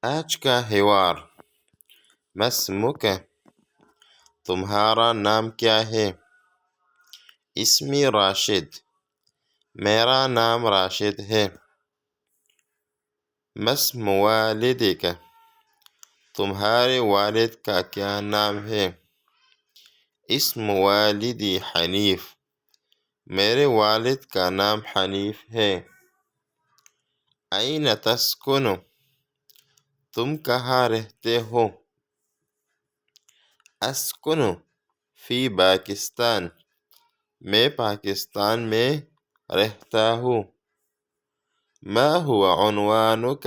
آج کا حوار مسمک تمہارا نام کیا ہے؟ اسمی راشد، میرا نام راشد ہے۔ مسم والدک، تمہارے والد کا کیا نام ہے؟ اسم والدی حنیف، میرے والد کا نام حنیف ہے۔ این تسکن، تم کہاں رہتے ہو؟ اسکن فی پاکستان، میں پاکستان میں رہتا ہوں۔ ما هو عنوانک،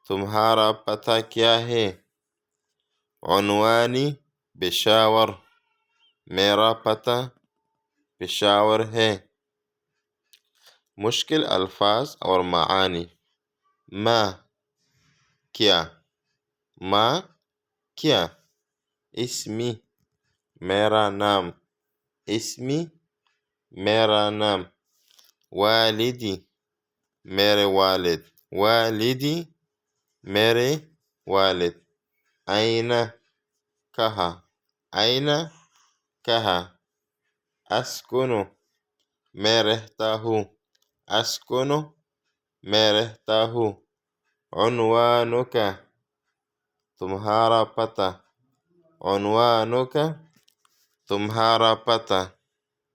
تمہارا پتہ کیا ہے؟ عنوانی پشاور، میرا پتہ پشاور ہے۔ مشکل الفاظ اور معانی۔ ما، کیا، ما کیا۔ اسمی، میرا نام، اسمی میرا نام۔ والدی، میرے والد، والدی میرے والد۔ این، کہاں، این کہاں۔ اسکن، میں رہتا ہوں، اسکن میں رہتا ہوں۔ عنوانک، تمہارا پتہ، عنوانک تمہارا پتہ۔